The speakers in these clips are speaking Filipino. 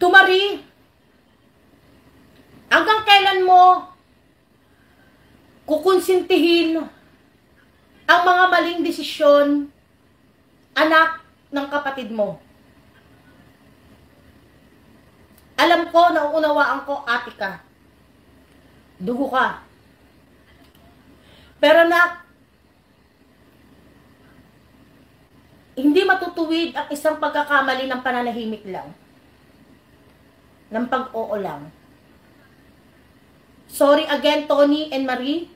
Marie, hanggang kailan mo kukonsintihin ang mga maling desisyon, anak ng kapatid mo? Alam ko, nauunawaan ko, ate ka. Dugo ka. Pero anak, hindi matutuwid ang isang pagkakamali ng pananahimik lang. Ng pag-oo lang. Sorry again, Tony and Marie.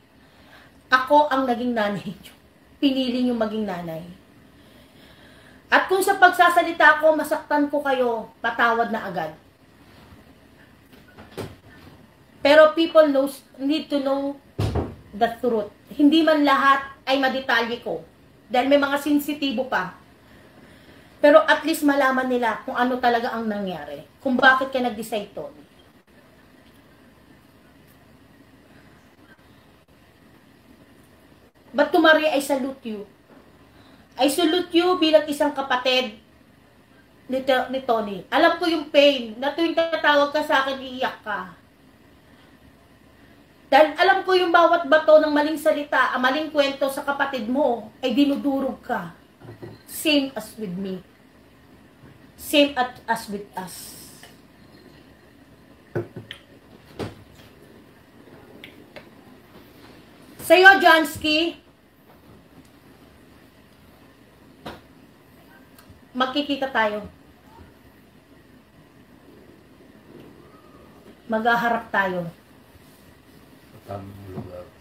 Ako ang naging nanay niyo. Pinili niyo maging nanay. At kung sa pagsasalita ko, masaktan ko kayo, patawad na agad. Pero people need to know the truth. Hindi man lahat ay madetalye ko. Dahil may mga sensitibo pa. Pero at least malaman nila kung ano talaga ang nangyari. Kung bakit ka nag-decide to. But to Marie, I salute you. I salute you bilang isang kapatid ni Tony. Alam ko yung pain na tuwing tatawag ka sa akin, iiyak ka. Dahil alam ko yung bawat bato ng maling salita, ang maling kwento sa kapatid mo, ay dinudurog ka. Same as with me. Same as with us. Sa'yo, Jansky, magkikita tayo. Maghaharap tayo.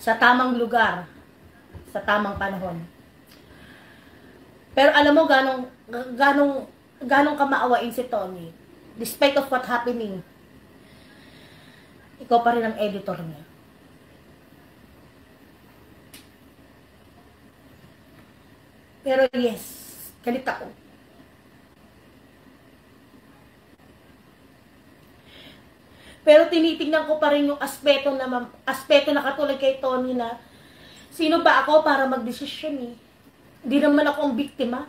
Sa tamang lugar. Sa tamang panahon. Pero alam mo, ganong ka maawain si Tony. Despite of what happening, ikaw pa rin ang editor niya. Pero yes, galit ako. Pero tinitingnan ko pa rin yung aspeto na katulad kay Tony na sino ba ako para magdesisyon eh. Hindi naman ako ang biktima.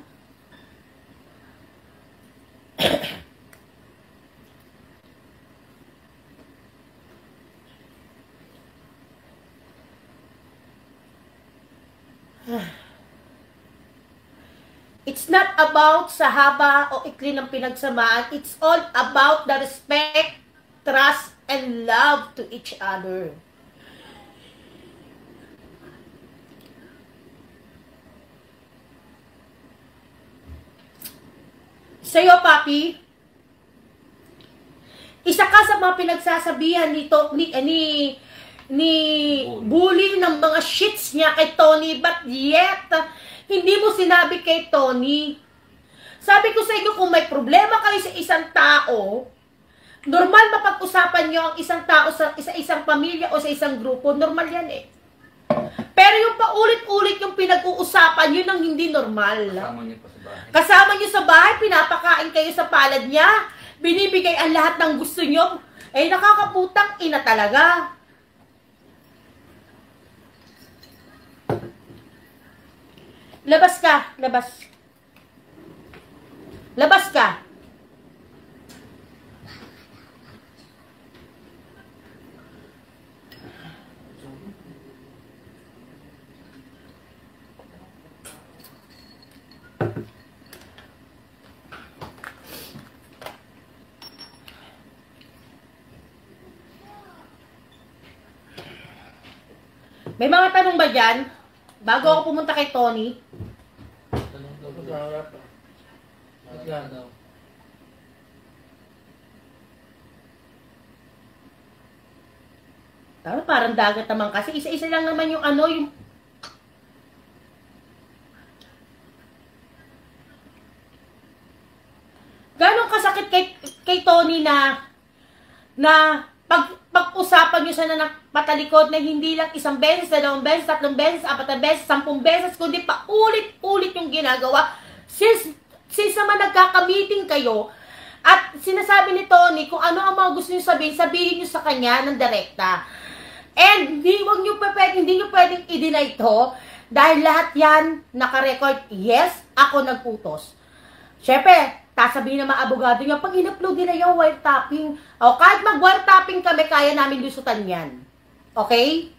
It's not about sa haba o ikli ng pinagsamaan. It's all about the respect, trust, and love to each other. Sa'yo, Papi, isa ka sa mga pinagsasabihan ni bully ng mga shits niya kay Tony, but yet, hindi mo sinabi kay Tony. Sabi ko sa inyo, kung may problema kayo sa isang tao, normal mapag-usapan nyo ang isang tao sa isang pamilya o sa isang grupo, normal yan eh. Pero yung paulit-ulit yung pinag-uusapan, yun ang hindi normal. Kasama niyo pa sa bahay. Kasama nyo sa bahay, pinapakain kayo sa palad niya, binibigay ang lahat ng gusto nyo, eh nakakaputang ina talaga. Labas ka, labas. Labas ka. May mga tanong ba dyan? Bago ako pumunta kay Tony? Parang dagat naman kasi. Isa-isa lang naman yung ano, yung... Ganong kasakit kay Tony na pag-usapan nyo siya na patalikod na hindi lang isang beses, dalawang beses, tatlong beses, apat na beses, 10 beses, kundi pa ulit-ulit yung ginagawa. Since naman nagkaka-meeting kayo, at sinasabi ni Tony kung ano ang mga gusto nyo sabihin, sabihin nyo sa kanya ng direkta. And hindi nyo pwedeng i-deny to, dahil lahat yan naka-record, yes, ako nagputos. Syempre, sasabihin ng mga abogado niya, pag in-upload nila yung wiretapping, o kahit mag-wiretapping kami, kaya namin lusutan yan. Okay?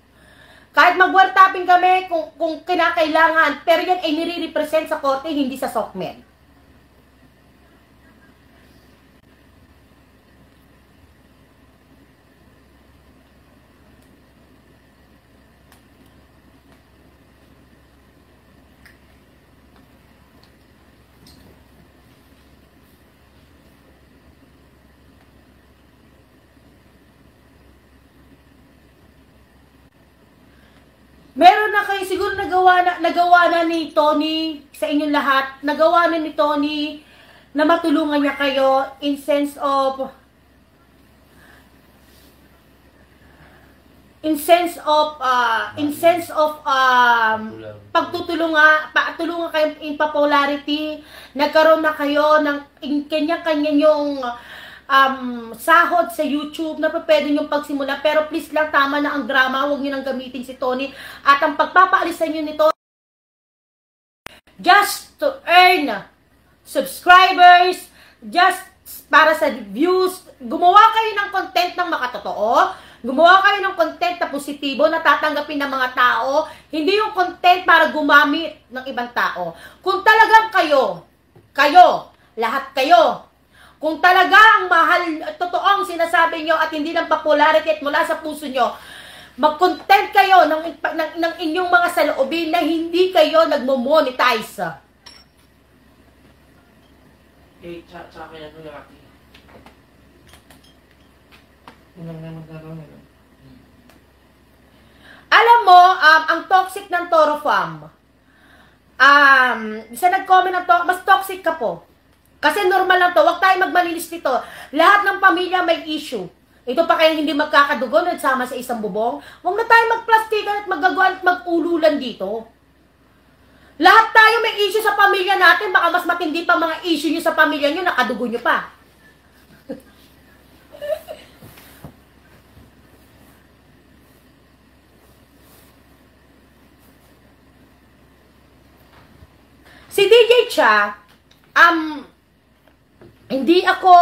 Kahit mag-wiretapping kami kung kinakailangan, pero yan ay nire-represent sa korte, hindi sa SOCMED. Meron na kayo, siguro nagawa na ni Tony sa inyong lahat, nagawa na ni Tony na matulungan niya kayo in sense of patulungan kayo in popularity, nagkaroon na kayo ng kanya-kanya yung sahod sa YouTube na pwede nyo pagsimula. Pero please lang, tama na ang drama. Huwag nyo nang gamitin si Tony. At ang pagpapaalisan nyo nito just to earn subscribers, just para sa views. Gumawa kayo ng content ng makatotoo. Gumawa kayo ng content na positibo, na tatanggapin ng mga tao. Hindi yung content para gumamit ng ibang tao. Kung talagang lahat kayo, kung talaga ang mahal, totoong sinasabi nyo at hindi ng popularity at mula sa puso nyo, mag-content kayo ng inyong mga saloobin na hindi kayo nagmo-monetize. Tsaka yan yung laki. Yun lang naman gagawin. Alam mo, ang toxic ng Toro Farm, isa nag-comment ng mas toxic ka po. Kasi normal lang to, huwag tayo magmalinis dito. Lahat ng pamilya may issue. Ito pa kayong hindi magkakadugo, nagsama sa isang bubong. Huwag na tayo magplastikan at magagawa at mag-ululan dito. Lahat tayo may issue sa pamilya natin, baka mas matindi pa mga issue nyo sa pamilya nyo, nakadugo nyo pa. Si DJ Cha, hindi ako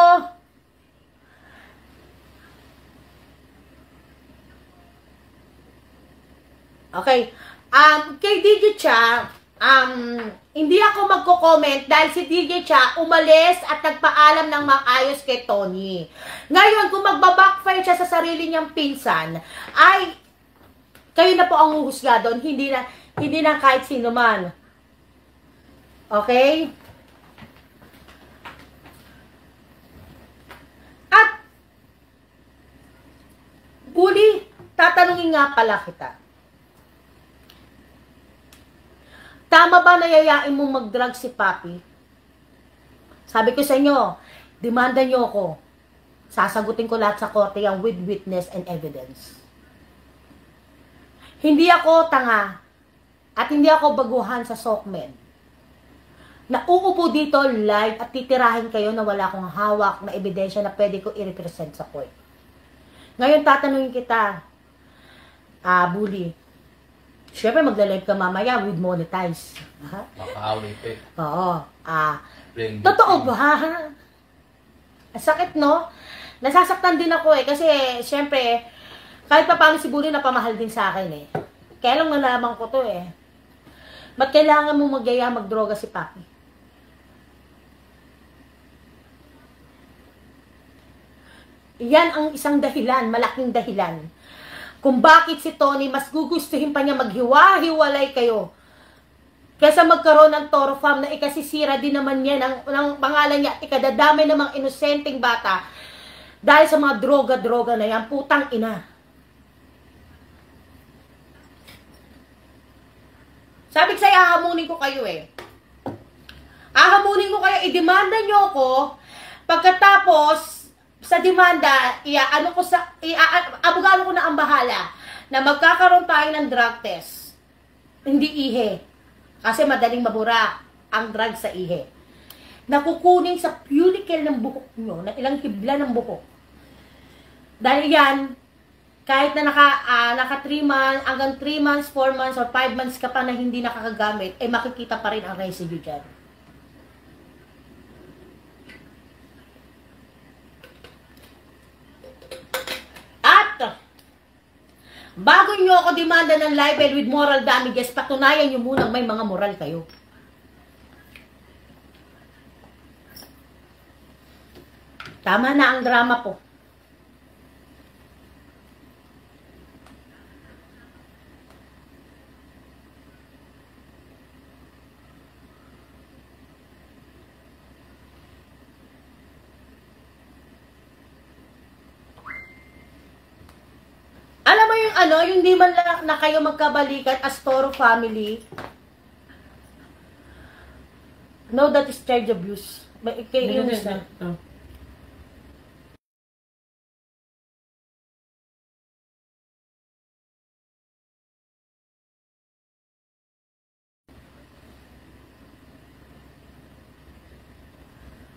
okay. Kay DJ Cha, hindi ako magko-comment dahil si DJ Cha umalis at nagpaalam ng maayos kay Tony. Ngayon, kung magbabackfire siya sa sarili niyang pinsan, ay kayo na po ang huhusga doon, hindi na kahit sino man. Okay? Bully, tatanungin nga pala kita. Tama ba na yayain mong mag-drug si Papi? Sabi ko sa inyo, demanda nyo ako. Sasagutin ko lahat sa korte yan with witness and evidence. Hindi ako tanga at hindi ako baguhan sa SOCMED. Nauupo dito live at titirahin kayo na wala akong hawak na ebidensya na pwede ko i-represent sa court. Ngayon, tatanungin kita, Bully. Siyempre, magla-live ka mamaya with monetize. Makahawin pa eh. Oo. Totoo ba? Ang sakit, no? Nasasaktan din ako eh. Kasi, siyempre, kahit pa paano si Bully napamahal din sa akin eh. Kaya lang nalaman ko to eh. Ba't kailangan mo magaya magdroga si Papi? Yan ang isang dahilan, malaking dahilan. Kung bakit si Tony mas gugustuhin pa niya maghiwa-hiwalay kayo. Kaysa magkaroon ng Toro Farm na ikasisira din naman niya ng pangalan niya at ikadadamay ng mga inosenteng bata dahil sa mga droga-droga na yan. Putang ina. Sabi ko sa'yo, ahamunin ko kayo eh. Ahamunin ko kayo, idemanda nyo ako, pagkatapos, sa demanda, abogado ko na ang bahala na magkakaroon tayo ng drug test. Hindi ihe. Kasi madaling mabura ang drug sa ihe. Nakukunin sa cuticle ng buhok nyo, na ilang hibla ng buhok. Dahil yan, kahit na naka 3 months, hanggang 3 months, 4 months, or 5 months ka pa na hindi nakakagamit, eh makikita pa rin ang residue dyan. Bago nyo ako demanda ng libel with moral damages, patunayan nyo munang may mga moral kayo. Tama na ang drama po. Alam mo yung ano, yung di man lang na kayo magkabalikan as Toro family. No, that is child abuse. Yun isa.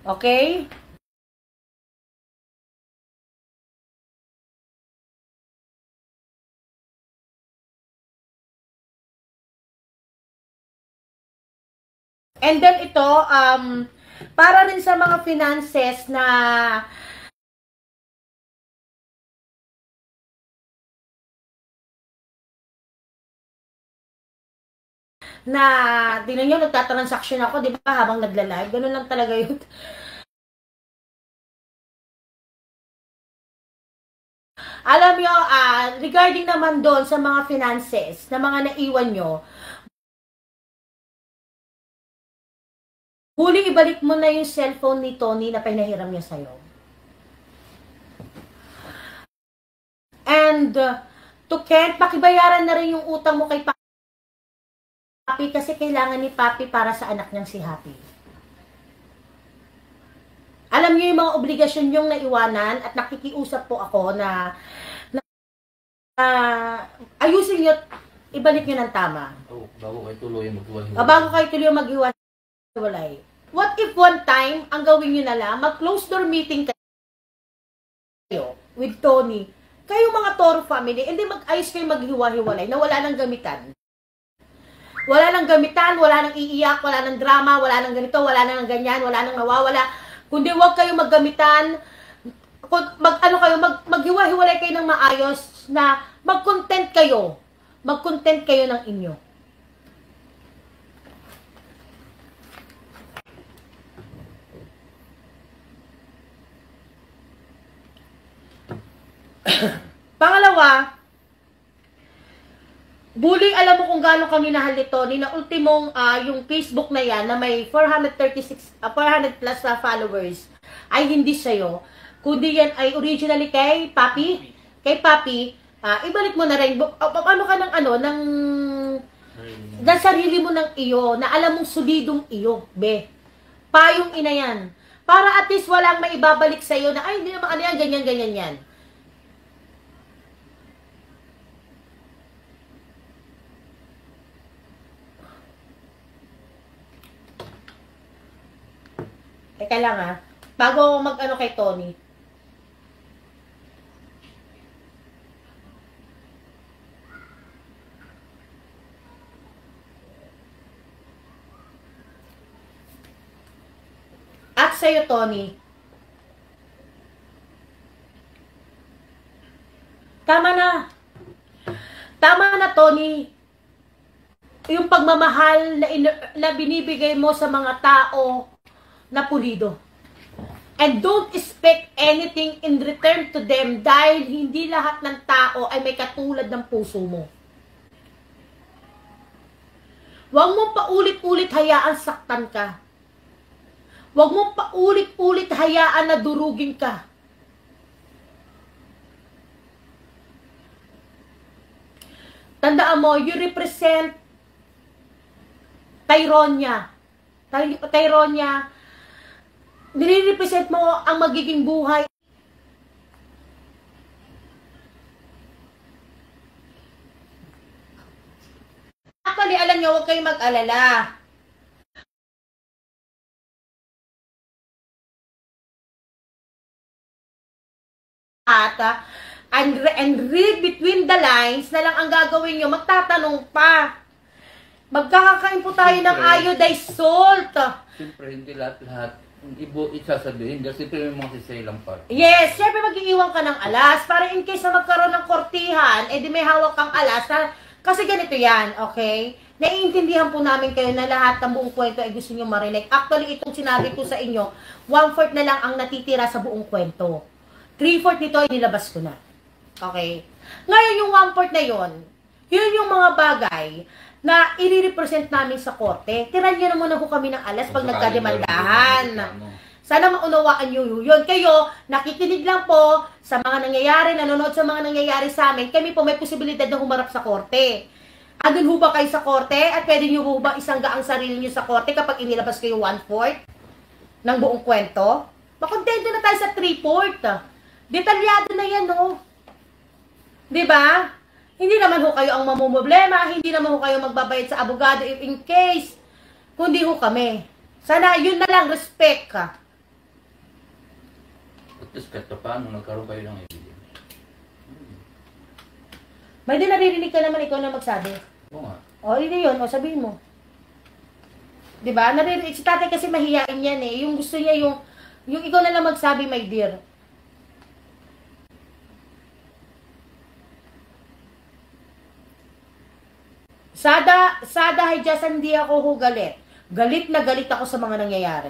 Okay? And then ito, para rin sa mga finances na tingnan nyo, nagtatransaction ako, di ba, habang nagla-live. Ganun lang talaga yun. Alam nyo, regarding naman doon sa mga finances, na mga naiwan nyo, huli ibalik mo na yung cellphone ni Tony na pinahiram niya sa'yo. And, to Kent, pakibayaran na rin yung utang mo kay Papi kasi kailangan ni Papi para sa anak niyang si Happy. Alam niyo yung mga obligasyon niyong naiwanan at nakikiusap po ako na ayusin niyo, ibalik niyo ng tama. Oh, bago kayo tuloy maghiwalay. Bago kayo tuloy maghiwalay. What if one time, ang gawin niyo na lang, mag-close door meeting kayo with Tony, kayo mga Toro family, hindi mag-ayos kayo maghiwa-hiwalay na wala nang gamitan. Wala nang gamitan, wala nang iiyak, wala nang drama, wala nang ganito, wala nang ganyan, wala nang nawawala. Kundi wag kayo maggamitan, maghiwa-hiwalay kayo ng maayos na mag-content kayo. Mag-content kayo ng inyo. Pangalawa, bully, alam mo kung gaano kang minahal ni Tony na ultimong yung Facebook na yan na may 400 plus followers ay hindi sa'yo, kundi yan ay originally kay Papi. Kay Papi, ibalik mo na rin. Ano ka ng sarili mo ng iyo, na alam mong solidong iyo, be. Payong ina yan. Para at least walang maibabalik sa'yo na, ay, hindi naman ano yan, ganyan yan. Teka lang bago mag-ano kay Tony. At sa'yo, Tony. Tama na. Tama na, Tony. Yung pagmamahal na binibigay mo sa mga tao na pulido. And don't expect anything in return to them dahil hindi lahat ng tao ay may katulad ng puso mo. Huwag mong paulit-ulit hayaan saktan ka. Huwag mong paulit-ulit hayaan na durugin ka. Tandaan mo, you represent Tyronia. Tyronia, nire-represent mo ang magiging buhay. Actually, alam nyo, huwag kayong mag-alala. And read between the lines na lang ang gagawin nyo, magtatanong pa. Magkakakain po tayo ng iodized salt. Siyempre, hindi lahat-lahat isasabihin kasi siyempre may mga sisaylang part. Yes, syempre mag-iiwan ka ng alas para in case na magkaroon ng kortihan, edi may hawak kang alas na, kasi ganito yan, okay? Naiintindihan po namin kayo na lahat ng buong kwento ay gusto nyo marinig. Actually, itong sinabi ko sa inyo, 1/4 na lang ang natitira sa buong kwento. 3/4 nito ay nilabas ko na. Okay? Ngayon yung 1/4 na yon, yun yung mga bagay na i-represent namin sa korte. Tiran nyo na muna po kami ng alas pag nagkademandahan. Sana maunawaan nyo yun. Kayo, nakikinig lang po sa mga nangyayari, nanonood sa mga nangyayari sa amin. Kami po may posibilidad na humarap sa korte. Andun ho ba kayo sa korte? At pwede nyo ho ba isangga ang sarili nyo sa korte kapag inilabas kayo 1/4 ng buong kwento? Makontento na tayo sa 3/4. Detalyado na yan, no? Diba? Hindi naman ho kayo ang mamumblema, hindi naman ho kayo magbabayad sa abogado if in case, kundi ho kami. Sana yun na lang, respect ka. At least kahit paano, nagkaroon kayo ng idea. May din naririnig ka naman, ikaw na magsabi. Oo nga. O, hindi yun, o sabihin mo. Diba? Naririnig, si tatay kasi mahihain yan eh. Yung gusto niya yung ikaw na lang magsabi, my dear. Sada Hijasan, hindi ako ho galit. Galit na galit ako sa mga nangyayari.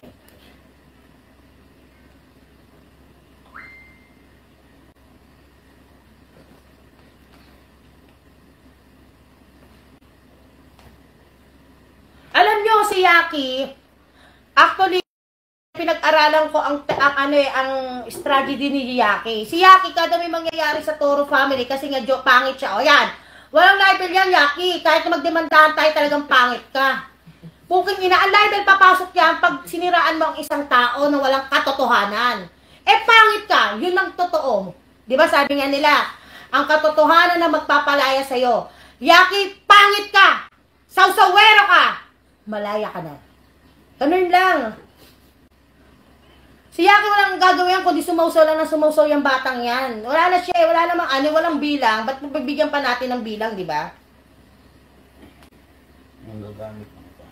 Alam nyo si Yaki, actually, pinag-aralan ko ang strategy ni Yaki. Si Yaki, kada may mangyayari sa Toro family, kasi nga pangit siya. O yan, walang libel yan, Yaki. Kahit na magdemandahan tayo, talagang pangit ka. Puking ina, ang libel papasok yan pag siniraan mo ang isang tao na walang katotohanan. Eh, pangit ka. Yun ang totoo. Di ba sabi nga nila, ang katotohanan na magpapalaya sa'yo. Yaki, pangit ka. Sausawero ka. Malaya ka na. Ganun lang. Si Yaki walang gagawin kundi sumausaw lang ng sumausaw yung batang yan. Wala na siya, wala namang walang bilang. Ba't pagbibigyan pa natin ng bilang, di ba? Ang gagamit mo ito.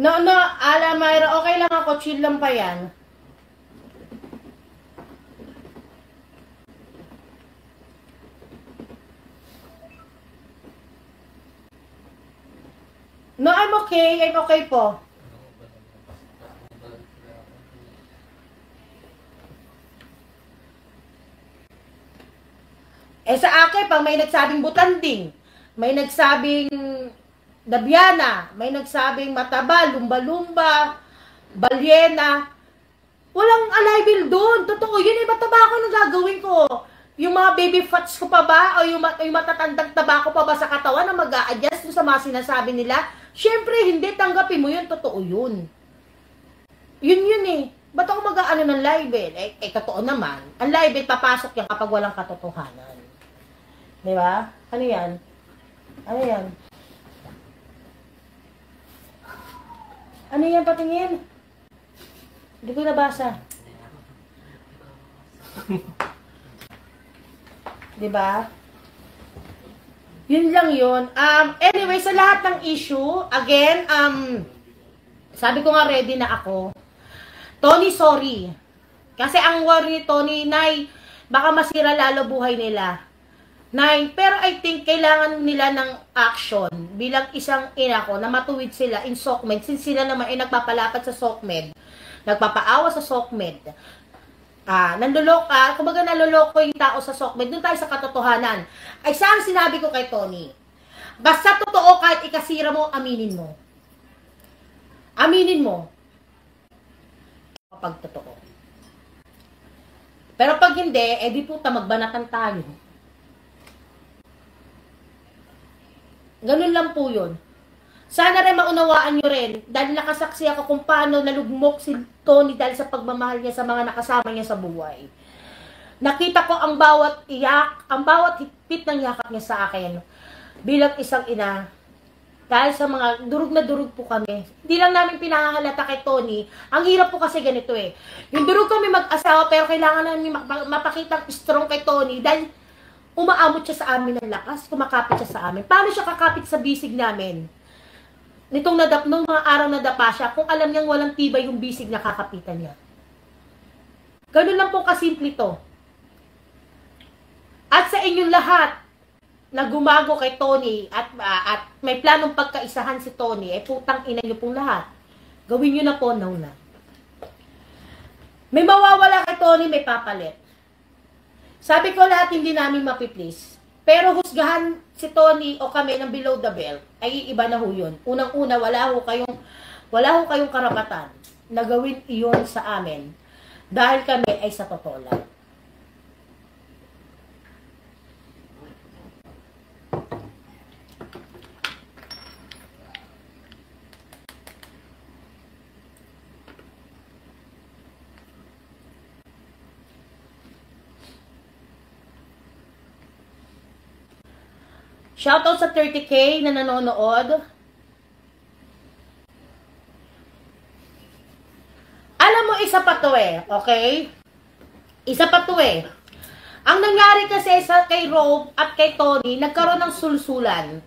No, ala Myra, okay lang ako, chill lang pa yan. No, I'm okay po. Eh sa akin, pag may nagsabing butanding, may nagsabing Dabiana, may nagsabing mataba, lumba-lumba, balyena. Walang alibil doon. Totoo, yun iba tabako na gagawin ko. Yung mga baby fats ko pa ba, o yung matatandang tabako pa ba sa katawan na mag-a-adjust sa mga sinasabi nila? Siyempre, hindi. Tanggapin mo yun. Totoo yun. Yun eh. Ba't ako mag-aano ng libel? Eh, totoo naman. Ang libel, papasok yan kapag walang katotohanan. Di ba? Ano yan? Ano yan? Ano yan, patingin? Hindi ko nabasa. Diba? Yun lang yun. Anyway, sa lahat ng issue, again, sabi ko nga ready na ako. Tony, sorry. Kasi ang worry ni Tony, Nay, baka masira lalo buhay nila. Nay, pero I think kailangan nila ng action bilang isang ina ko na matuwid sila in SOCMED since sila naman ay nagpapalapat sa SOCMED, nagpapaawa sa SOCMED. Kumbaga naloloko yung tao sa SOCMED, doon tayo sa katotohanan. Ay saan sinabi ko kay Tony? Basta totoo kahit ikasira mo, aminin mo. Aminin mo. Kapag totoo. Pero pag hindi, di puta magbanatan tayo. Ganun lang po yun. Sana rin maunawaan nyo rin, dahil nakasaksi ako kung paano nalugmok si Tony dahil sa pagmamahal niya sa mga nakasama niya sa buhay. Nakita ko ang bawat iyak, ang bawat higpit ng yakap niya sa akin bilang isang ina. Dahil sa mga durug na durug po kami. Hindi lang namin pinahahalata kay Tony. Ang hirap po kasi ganito eh. Yung durug kami mag-asawa pero kailangan namin mapakitang strong kay Tony dahil umaamot siya sa amin ng lakas, kumakapit siya sa amin. Paano siya kakapit sa bisig namin? Nung mga araw na dapa siya, kung alam niyang walang tibay yung bisig na kakapitan niya. Ganun lang po kasimple to. At sa inyong lahat na gumago kay Tony at may planong pagkaisahan si Tony, ay putang ina niyo pong lahat. Gawin niyo na po now na. May mawawala kay Tony, may papalit. Sabi ko lahat hindi namin mapiplease. Pero husgahan si Tony o kami ng below the belt, ay iba na ho yun. Unang-una, wala ho kayong karapatan na gawin iyon sa amin. Dahil kami ay sa totoo lang. Shoutout sa 30K na nanonood. Alam mo, isa pa to eh, okay? Isa pa to eh. Ang nangyari kasi kay Rob at kay Tony, nagkaroon ng sulsulan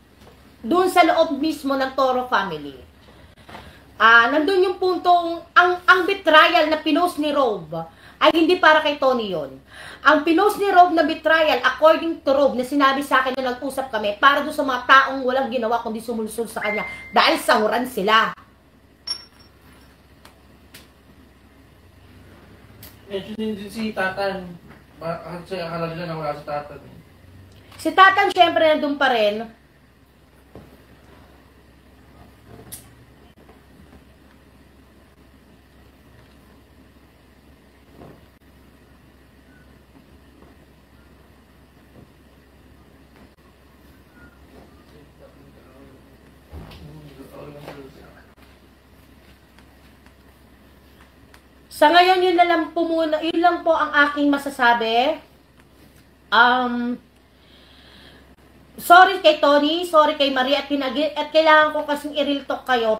doon sa loob mismo ng Toro family. Nandun yung puntong, ang betrayal na pinost ni Rob ay hindi para kay Tony yon. Ang pinost ni Rob na betrayal, according to Rob, na sinabi sa akin na nag-usap kami, para doon sa mga taong walang ginawa kundi sumulsul sa kanya dahil sahuran sila. Medyo din si Tatan. Kasi akala nila na wala si Tatan. Si Tatan, syempre, nandun pa rin. Sa ngayon, yun lang po ang aking masasabi. Sorry kay Tony, sorry kay Maria at kailangan ko kasing i-real talk kayo.